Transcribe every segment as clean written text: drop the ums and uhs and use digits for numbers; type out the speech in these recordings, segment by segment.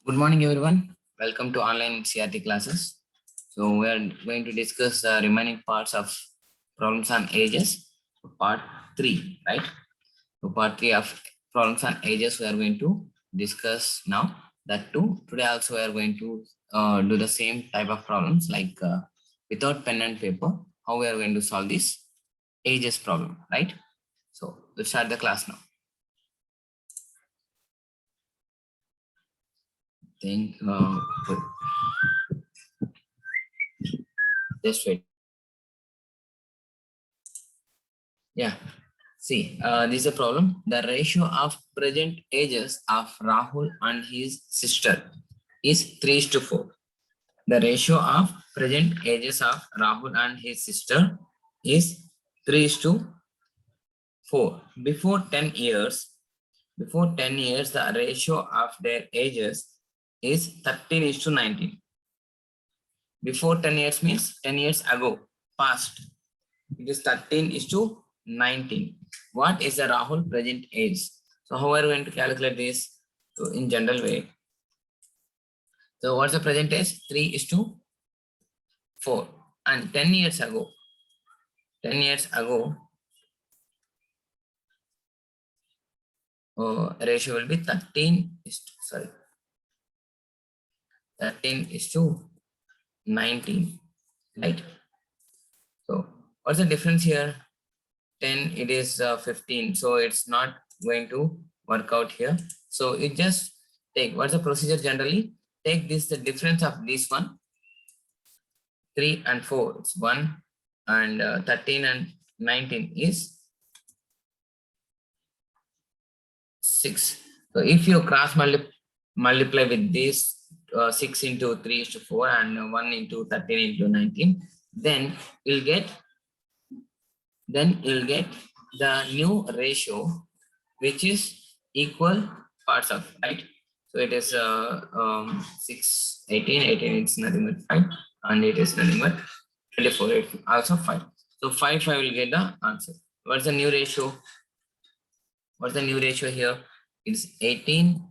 Good morning, everyone. Welcome to online CRT classes. So we are going to discuss the remaining parts of problems on ages, part 3, right? So part 3 of problems on ages we are going to discuss now. That too, today also we are going to do the same type of problems like without pen and paper, how we are going to solve this ages problem, right? So let's start the class now. Think, just wait. Yeah. See, this is a problem. The ratio of present ages of Rahul and his sister is 3 to 4. The ratio of present ages of Rahul and his sister is 3 to 4. Before 10 years, the ratio of their ages is 13 is to 19. Before 10 years means 10 years ago, past. It is 13 is to 19. What is the Rahul present age? So how are we going to calculate this? So in general way. So what's the present age? 3 is to 4. And 10 years ago, ratio will be 13 is to 19, right? So what's the difference here? 10, it is 15. So it's not going to work out here. So it just take, what's the procedure generally? Take this, the difference of this one, 3 and 4, it's 1, and 13 and 19 is 6. So if you cross multiply with this 6 into 3 is to 4 and 1 into 13 into 19, then you'll get the new ratio which is equal parts of, right? So it is 6, 18, 18, it's nothing but 5, and it is nothing but 24, it also 5. So 5 will get the answer. What's the new ratio? What's the new ratio here? It's 18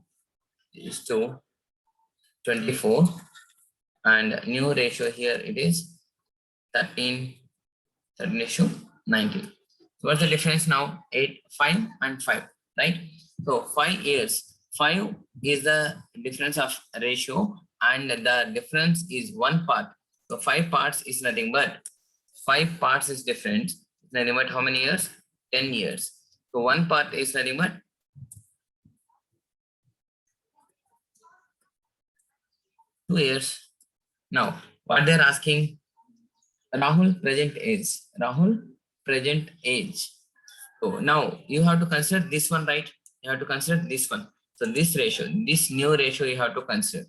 is to 24, and new ratio here it is 13 is to 19. So what's the difference now? 5 and 5, right? So 5 years, 5 is the difference of ratio, and the difference is 1 part. So 5 parts is nothing but 5 parts is different. It's nothing but how many years? 10 years. So 1 part is nothing but 2 years. Now what they're asking, Rahul present age. Rahul present age. So now you have to consider this one, right? You have to consider this one. So this ratio, this new ratio you have to consider.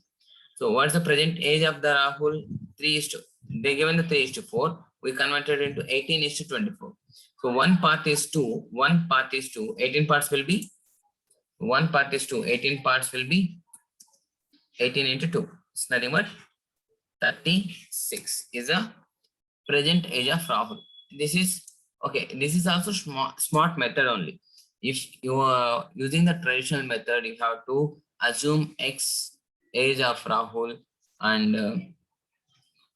So what's the present age of the Rahul? 3 is to, they given the 3 is to 4. We converted into 18 is to 24. So 1 part is 2, 1 part is 2, 18 parts will be 1 part is 2, 18 parts will be 18 into 2. It's nothing but 36 is a present age of Rahul. This is okay. This is also smart method only. If you are using the traditional method, you have to assume X age of Rahul and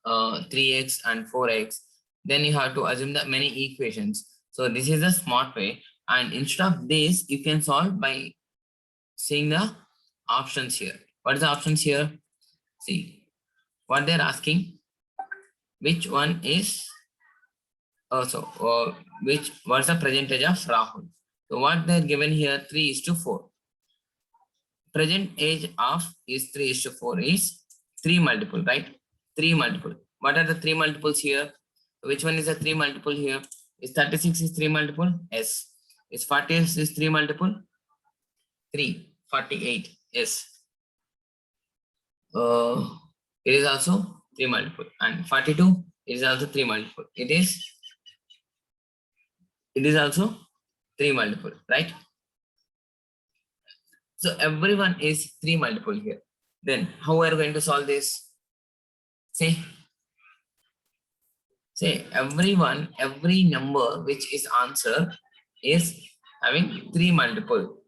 3x and 4x. Then you have to assume the many equations. So this is a smart way. And instead of this, you can solve by seeing the options here. What is the options here? See what they're asking. Which one is also what's the percentage of Rahul? So what they're given here, 3 is to 4. Present age of is 3 is to 4 is 3 multiple, right? 3 multiple. What are the 3 multiples here? Which one is the 3 multiple here? Is 36 is 3 multiple? Yes. Is 48 is 3 multiple? 3. 48. Yes. It is also 3 multiple. And 42 is also 3 multiple. It is also 3 multiple, right? So everyone is 3 multiple here. Then how are we going to solve this? Say every number which is answer is having 3 multiple.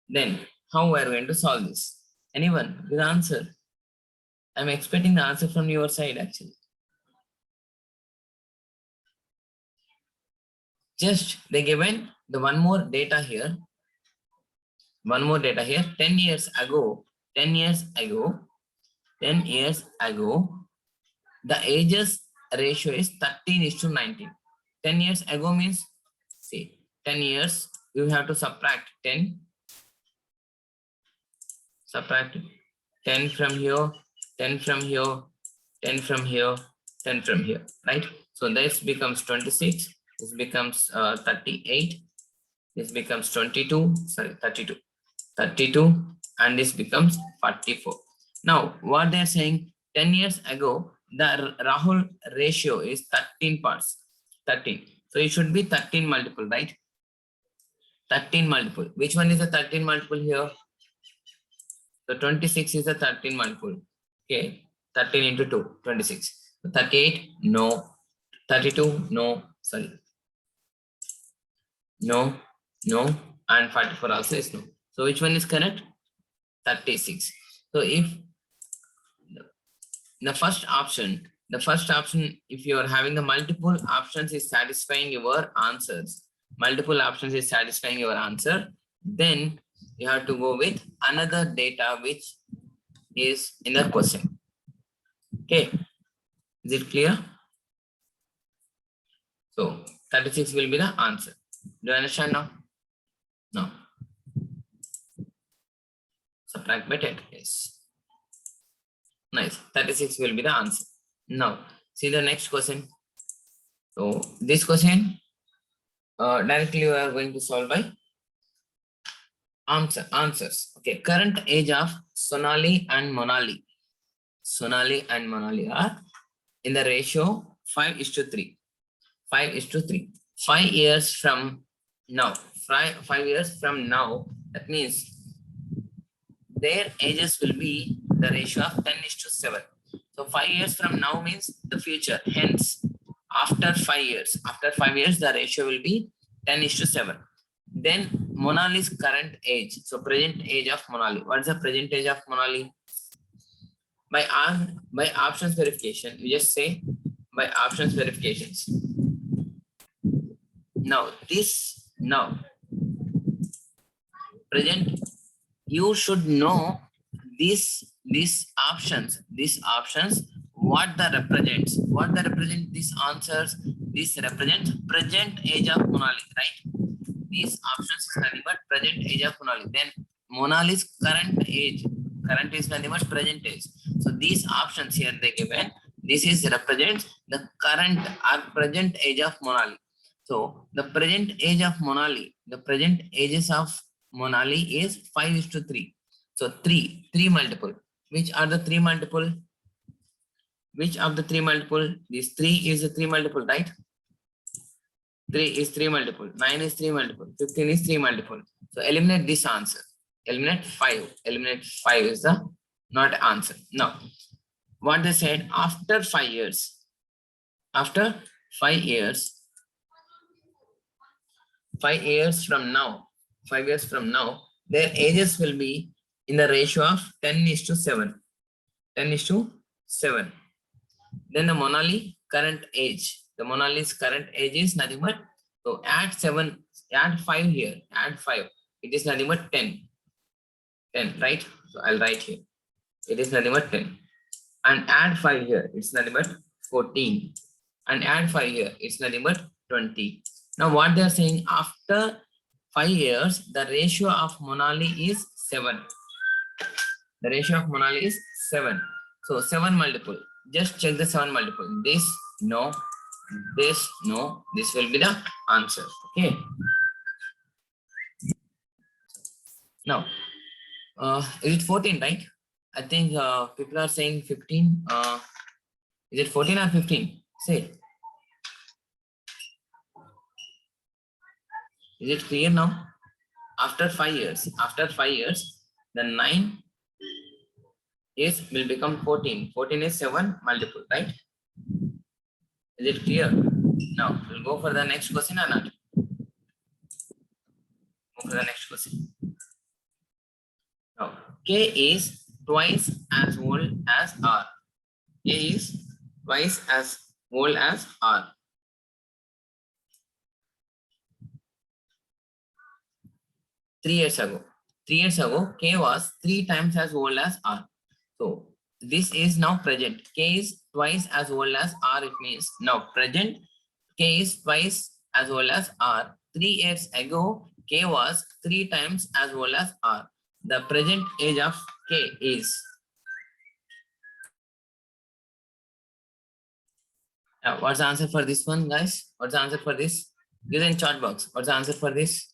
Then how are we going to solve this? Anyone with answer? I'm expecting the answer from your side actually. Just they given the one more data here. One more data here. 10 years ago, 10 years ago, 10 years ago, the ages ratio is 13:19. 10 years ago means, see, 10 years, you have to subtract 10. Subtract 10 from here, 10 from here, 10 from here, 10 from here, right? So this becomes 26, this becomes 38, this becomes 22, sorry, 32, 32, and this becomes 44. Now, what they're saying, 10 years ago, the Rahul ratio is 13 parts, 13. So it should be 13 multiple, right? 13 multiple. Which one is the 13 multiple here? So 26 is the 13 multiple. Okay, 13 into 2, 26. So 38, no. 32, no. Sorry. No, no. And 44 also is no. So which one is correct? 36. So if the first option, if you are having the multiple options is satisfying your answers, multiple options is satisfying your answer, then you have to go with another data which is in the question. Okay, is it clear? So 36 will be the answer. Do you understand now? No. Subtract by 10. Yes. Nice. 36 will be the answer. Now, see the next question. So this question directly we are going to solve by answers. Okay. Current age of Sonali and Monali. Sonali and Monali are in the ratio 5:3. 5:3. 5 years from now. 5 years from now. That means their ages will be the ratio of 10:7. So 5 years from now means the future. Hence, after 5 years, the ratio will be 10:7. Then Monali's current age. So present age of Monali. What is the present age of Monali? By options verification, you just say by options verifications. Now present, you should know these options, what the represents, these answers. This represents present age of Monali, right? These options is nothing but present age of Monali. Then Monali's current age, current is nothing but present age. So these options here they given, this is represents the current or present age of Monali. So the present age of Monali, the present ages of Monali is 5:3. So 3 multiple. Which are the 3 multiple? Which of the 3 multiple? This 3 is the 3 multiple, right? 3 is 3 multiple. 9 is 3 multiple. 15 is 3 multiple. So eliminate this answer. Eliminate 5. Eliminate 5 is the not answer. Now, what they said, after 5 years. After 5 years. 5 years from now, their ages will be in the ratio of 10:7. 10:7. Then the Monali current age. The Monali's current age is nothing but, so add 7, add 5 here, add 5. It is nothing but 10. 10, right? So I'll write here. It is nothing but 10. And add 5 here, it's nothing but 14. And add 5 here, it's nothing but 20. Now what they are saying, after 5 years, the ratio of Monali is 7. The ratio of Monali is 7. So 7 multiple. Just check the 7 multiple. This, no. This, no. This will be the answer. Okay. Now, is it 14, right? I think people are saying 15. Is it 14 or 15? Say. Is it clear now? After 5 years, the 9 will become 14. 14 is 7 multiple, right? Is it clear? Now we'll go for the next question or not? Go for the next question. Now K is twice as old as R. K is twice as old as R. 3 years ago. 3 years ago, K was 3 times as old as R. So this is now present. K is twice as old as R. It means now present K is twice as old as R. 3 years ago, K was 3 times as old as R. The present age of K is. What's the answer for this one, guys? What's the answer for this? Give in chat box. What's the answer for this?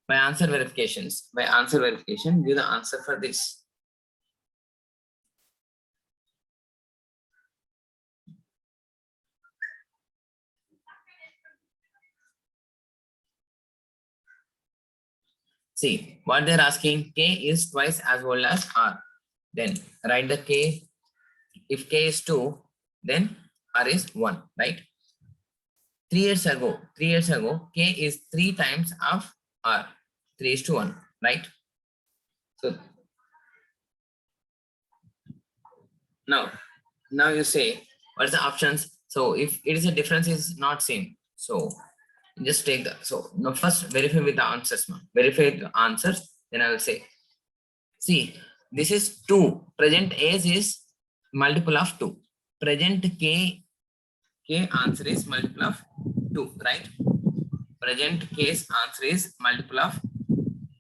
By answer verifications. By answer verification, give the answer for this. See, what they're asking, K is twice as old as R. Then write the K. If K is 2, then R is 1, right? 3 years ago, K is 3 times of R. 3:1, right? So now you say, what's the options? So if it is a difference is not same, so just take the, so now first verify with the answers, verify the answers, then I will say, see, this is 2, present age is multiple of 2, present K answer is multiple of 2, right? Present case answer is multiple of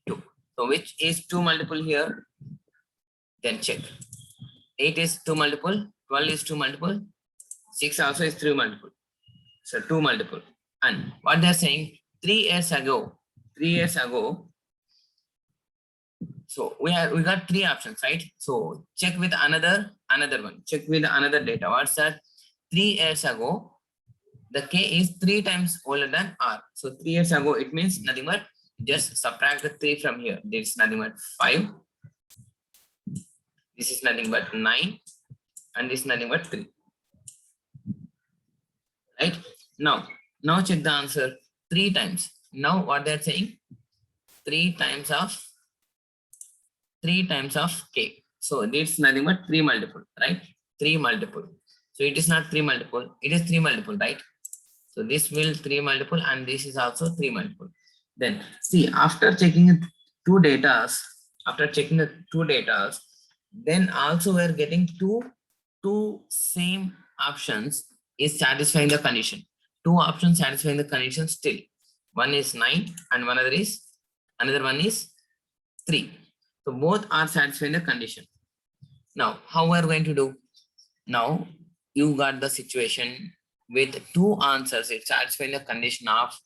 2. So which is 2 multiple here? Then check. 8 is 2 multiple, 12 is 2 multiple, 6 also is 3 multiple. So 2 multiple. And what they're saying, 3 years ago, so we got 3 options, right? So check with another one. Check with another data. What's that? 3 years ago, the K is 3 times older than R. So 3 years ago, it means nothing but just subtract the 3 from here. This is nothing but 5. This is nothing but 9. And this is nothing but 3. Right? Now check the answer. 3 times. Now what they're saying? 3 times of K. So this is nothing but 3 multiple, right? 3 multiple. So it is not 3 multiple. It is 3 multiple, right? So this will 3 multiple and this is also 3 multiple. Then see, after checking the two datas, then also we're getting two same options is satisfying the condition. 2 options satisfying the condition still. One is 9 and another one is 3. So both are satisfying the condition. Now, how we're going to do? Now you got the situation with 2 answers. It's satisfying the condition of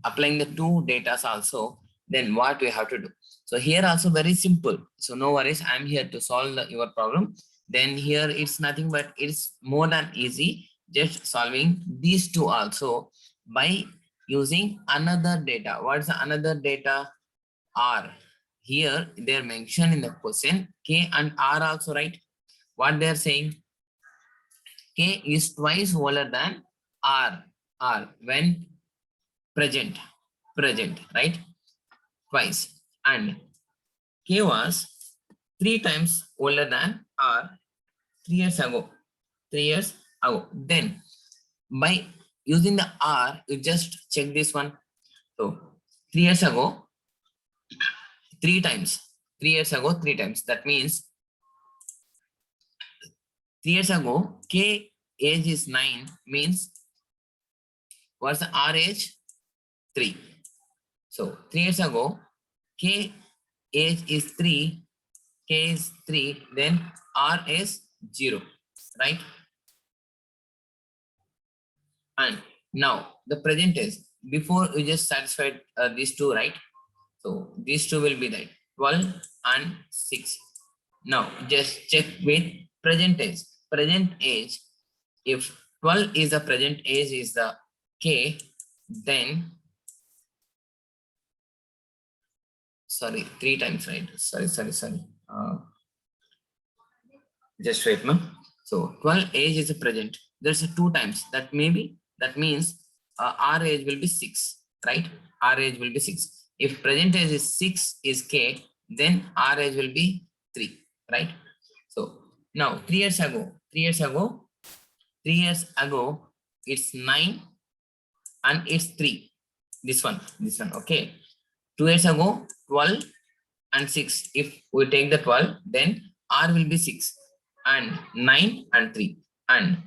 applying the 2 datas also. Then what we have to do? So here also very simple. So no worries. I'm here to solve your problem. Then here it's nothing but it's more than easy. Just solving these 2 also by using another data. What's the another data? R. Here they're mentioned in the question K and R also, right? What they're saying? K is twice older than R when present, right? Twice. And K was 3 times older than R 3 years ago. Then by using the R, you just check this one. So 3 years ago, 3 times. 3 years ago, 3 times. That means 3 years ago, K age is 9 means what's the R age? 3. So 3 years ago, K age is 3, K is 3, then R is 0, right? And now the present is, before we just satisfied these 2, right? So these 2 will be that 12 and 6. Now just check with present age. Present age, if 12 is the present age is the K, then sorry, 3 times, right? Sorry. Just wait, man. So 12 age is a present. There's a 2 times. That means our age will be 6. right? R age will be 6. If present age is 6 is K, then R age will be 3, right? So now 3 years ago, 3 years ago, it's 9 and it's 3. This one, okay. 2 years ago, 12 and 6. If we take the 12, then R will be 6 and 9 and 3. And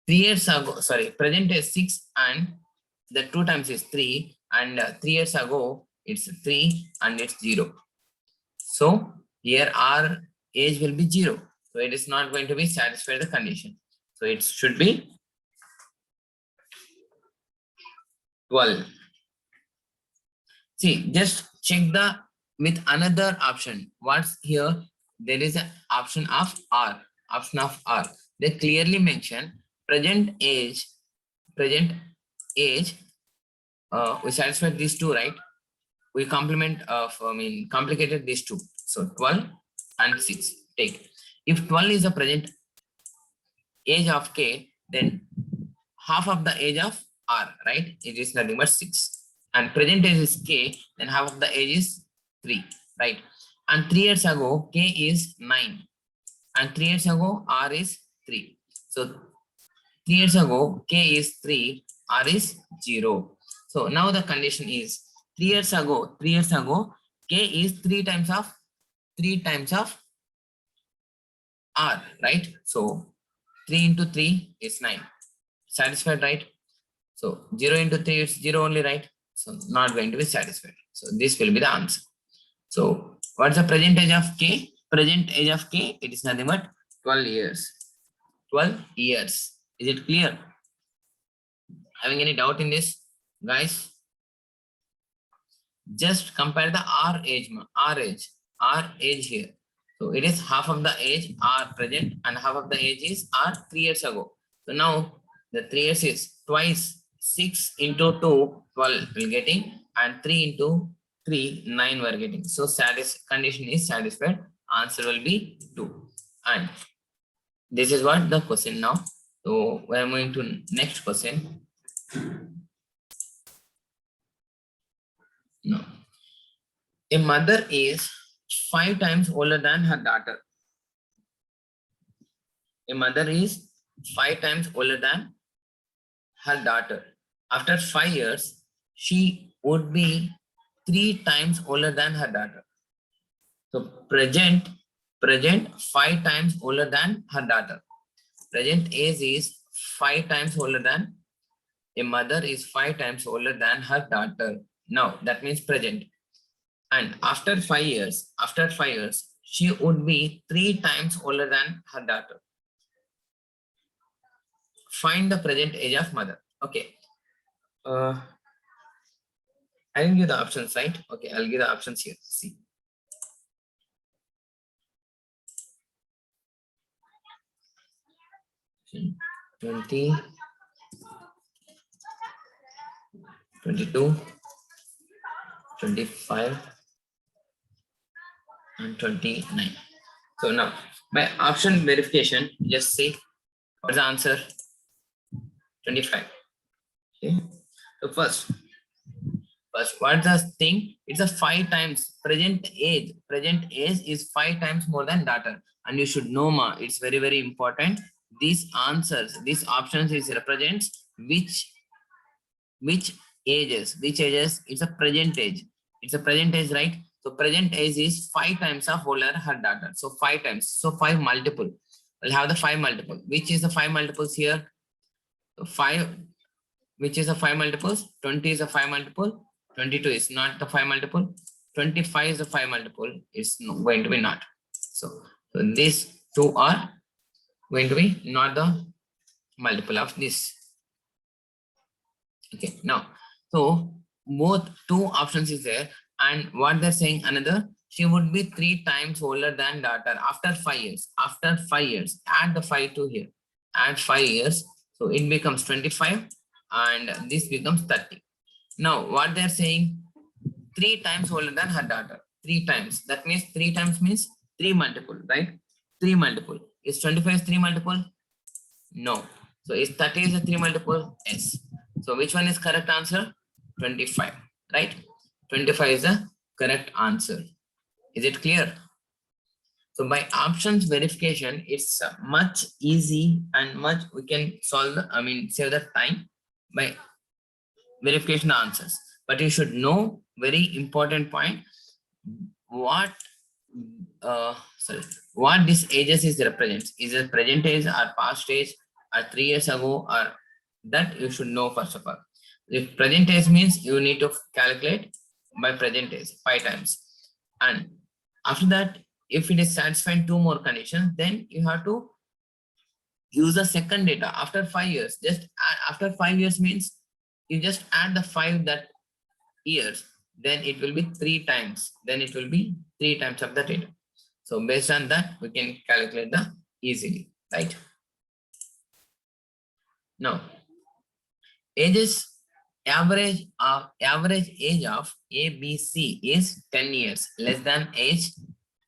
3 years ago, sorry, present is 6 and the 2 times is 3, and 3 years ago it's 3 and it's 0. So here R age will be 0. So it is not going to be satisfied the condition. So it should be 12. See, just check the with another option. What's here? There is an option of R. Option of R. They clearly mention present age. Present age. We satisfied these two, right? We complicated these two. So 12 and 6. Take. If 12 is the present age of K, then half of the age of R, right? It is nothing but 6. And present age is K, then half of the age is 3, right? And 3 years ago, K is 9. And 3 years ago, R is 3. So 3 years ago, K is 3, R is 0. So now the condition is 3 years ago, K is 3 times of R, right? So 3 into 3 is 9. Satisfied, right? So 0 into 3 is 0 only, right? So not going to be satisfied. So this will be the answer. So what's the present age of K? Present age of K, it is nothing but 12 years. 12 years. Is it clear? Having any doubt in this, guys? Just compare the R age here. So it is half of the age R present and half of the age is R 3 years ago. So now the 3 years is twice 6 into 2, 12 we're getting, and 3 into 3, 9 we're getting. So condition is satisfied. Answer will be 2. And this is what the question now. So we are moving to next question. No. A mother is 5 times older than her daughter. A mother is 5 times older than her daughter. After 5 years, she would be 3 times older than her daughter. So present 5 times older than her daughter. Present age is 5 times older than, a mother is 5 times older than her daughter. Now that means present. And after 5 years, she would be 3 times older than her daughter. Find the present age of mother. Okay. I didn't give the options, right? Okay, I'll give the options here. See. Hmm. 20, 22, 25, and 29. So now, by option verification, just see what's the answer. 25. Okay. So first, what's the thing? It's a 5 times present age. Present age is 5 times more than daughter. And you should know, ma, it's very, very important. These answers, these options is represents which ages. It's a present age. It's a present age, right? So present age is 5 times of older her daughter. So 5 times. So 5 multiple. We'll have the 5 multiple. Which is the 5 multiples here? So 5. Which is the 5 multiples? 20 is the 5 multiple. 22 is not the 5 multiple. 25 is the 5 multiple. It's going to be not. So these two are going to be not the multiple of this. Okay, now, so both two options is there, and what they're saying another, she would be 3 times older than daughter after 5 years. After 5 years, add the 5 to here. Add 5 years, so it becomes 25, and this becomes 30. Now, what they're saying, 3 times older than her daughter. 3 times. That means 3 times means 3 multiple, right? 3 multiple. Is 25 3 multiple? No. So is 30 is a 3 multiple? Yes. So which one is correct answer? 25, right? 25 is the correct answer. Is it clear? So by options verification, it's much easy and much we can solve the, save the time by verification answers. But you should know very important point, what what this ages is represents. Is it present age or past age or 3 years ago, or that you should know first of all. If present age means you need to calculate by present age 5 times, and after that, if it is satisfying 2 more conditions, then you have to use the second data after 5 years. Just add, after 5 years means you just add the 5 years, then it will be 3 times. Then it will be 3 times of the data. So based on that, we can calculate the easily, right? Now, ages average age of ABC is 10 years less than age.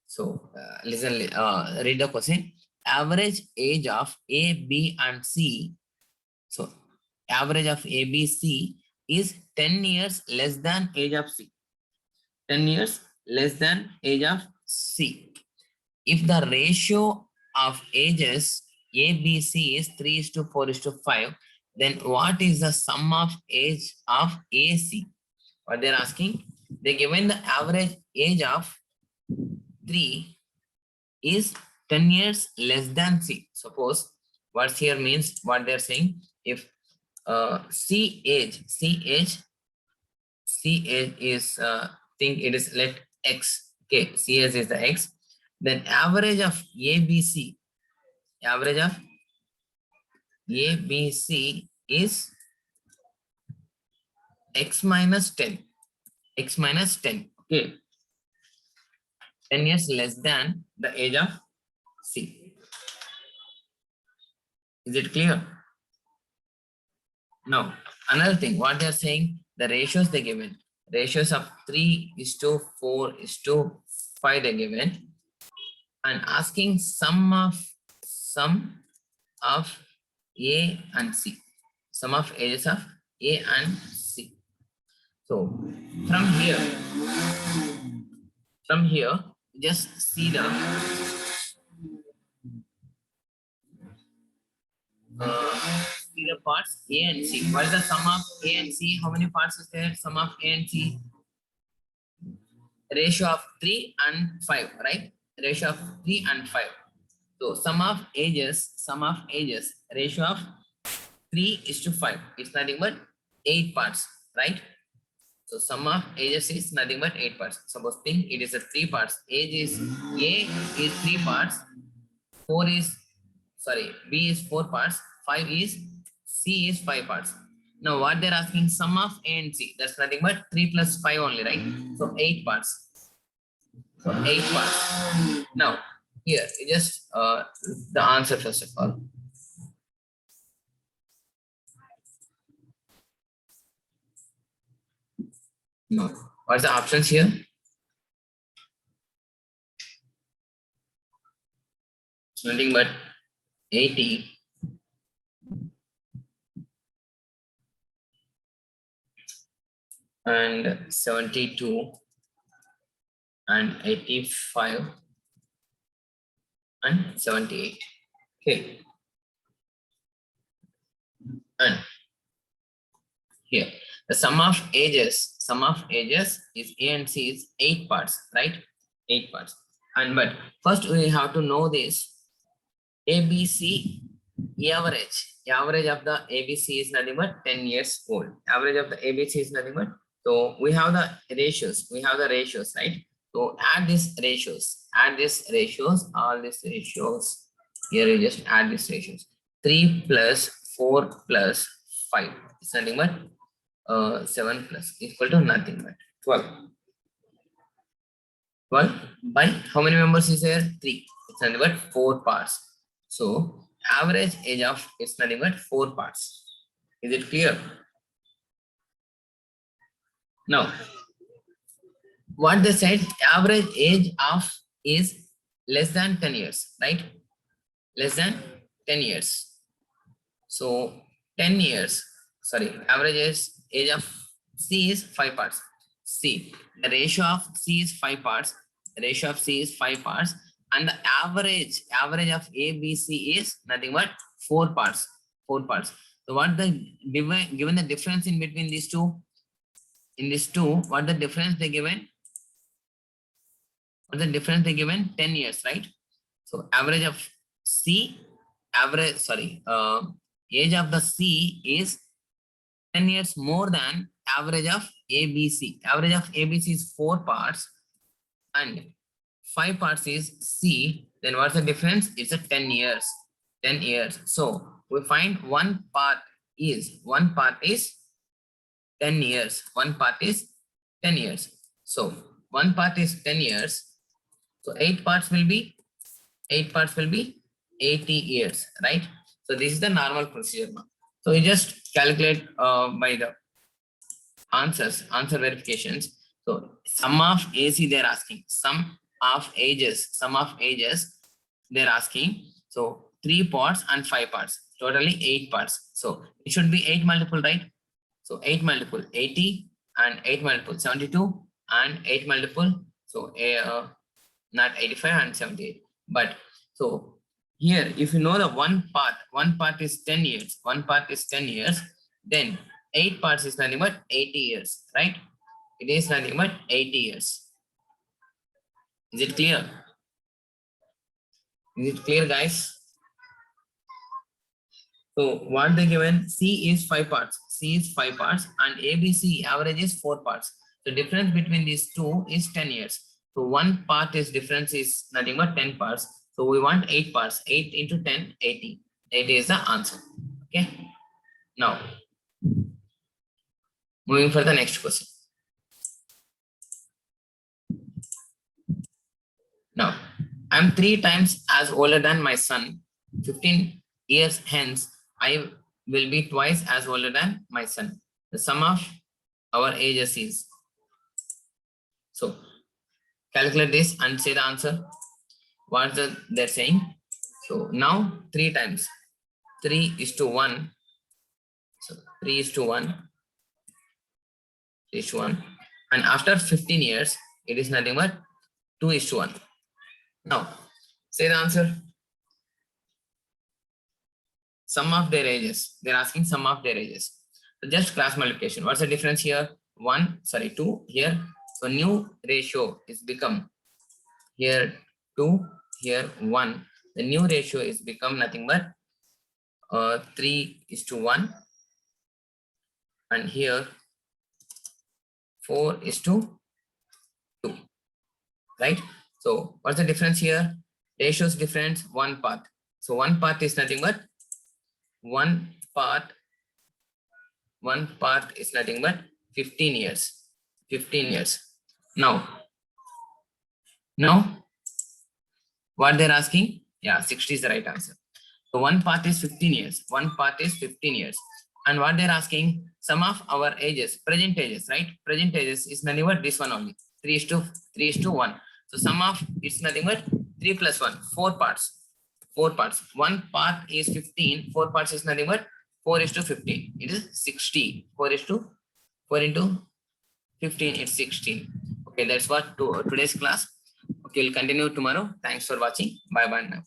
So read the question. Average age of A, B, and C. So average of A, B, C is 10 years less than age of C. 10 years less than age of C. If the ratio of ages A, B, C is 3:4:5, then what is the sum of age of AC? What they're asking, they given the average age of 3 is 10 years less than C. Suppose what's here means what they're saying, if C age is think it is let X. Okay, C age is the X. Then average of ABC is X minus 10. Okay, 10 years less than the age of C. Is it clear? Now, another thing, what they are saying, the ratios they given, ratios of 3:4:5 they given, and asking sum of A and C, sum of ages of A and C. So from here, just see the parts A and C. What is the sum of A and C? How many parts is there? Sum of A and C. Ratio of 3 and 5, right? Ratio of 3 and 5. So sum of ages, ratio of 3:5. It's nothing but 8 parts, right? So sum of ages is nothing but 8 parts. Suppose think it is a 3 parts. Age is A is 3 parts. B is 4 parts. 5 is C is 5 parts. Now what they're asking, sum of A and C. That's nothing but 3 plus 5 only, right? So 8 parts. So 8 parts. Now here just the answer first of all. No. What's the options here? It's nothing but 80 and 72 and 85 and 78. Okay. And here the sum of ages is A and C is 8 parts, right? 8 parts. And but first we have to know this ABC average of the ABC is nothing but 10 years old. Average of the ABC is nothing but, so we have the ratios, right? So add these ratios, all these ratios. Here you just add these ratios. 3 plus 4 plus 5 is nothing but 7 plus equal to nothing but 12. 12 by how many members is there? 3. It's nothing but 4 parts. So average age of it's nothing but 4 parts. Is it clear? Now, what they said, average age of is less than 10 years, right? Less than 10 years. So 10 years, sorry, average age of C is 5 parts. C, the ratio of C is 5 parts. The ratio of C is 5 parts, and the average of A, B, C is nothing but 4 parts. 4 parts. So what the given the difference in between these two? In these two, what the difference they given? What the difference they given? 10 years, right? So average of C, age of the C is 10 years more than average of ABC. Average of ABC is 4 parts and 5 parts is C. Then what's the difference? It's a 10 years. 10 years. So we find one part is 10 years. One part is 10 years. So one part is 10 years. So 8 parts will be 80 years, right? So this is the normal procedure now. So you just calculate by the answer verifications. So sum of AC they're asking, sum of ages they're asking. So 3 parts and 5 parts, totally 8 parts. So it should be 8 multiple, right? So 8 multiple 80 and 8 multiple 72 and 8 multiple, so not 85 and 78. But so here, if you know the one part is 10 years, then 8 parts is nothing but 80 years, right? It is nothing but 80 years. Is it clear? Is it clear, guys? So what they given? C is 5 parts. And ABC average is 4 parts. The difference between these two is 10 years. So one part is difference is nothing but 10 parts. So we want 8 parts. 8 into 10, 80. 80 is the answer. Okay. Now, moving for the next question. Now, I am 3 times as older than my son. 15 years hence, I will be twice as older than my son. The sum of our ages is. So, calculate this and say the answer. What they're saying? So now 3 times 3:1. So 3:1. 3:1. And after 15 years, it is nothing but 2:1. Now, say the answer. Sum of their ages. They're asking sum of their ages. So just cross multiplication. What's the difference here? 2 here. So new ratio is become here 2, here 1. The new ratio is become nothing but 3:1. And here 4:2. Right? So what's the difference here? Ratios difference, 1 part. So 1 part is nothing but 1 part is nothing but 15 years. 15 years. Now what they're asking? Yeah, 60 is the right answer. So 1 part is 15 years. 1 part is 15 years. And what they're asking? Sum of our ages, present ages, right? Present ages is nothing but this one only. 3:1. So sum of it's nothing but 3 plus 1, 4 parts. 4 parts. 1 part is 15. 4 parts is nothing but 4:15. It is 60. 4 into 15. It's 16. Okay, that's what today's class. Okay, we'll continue tomorrow. Thanks for watching. Bye bye now.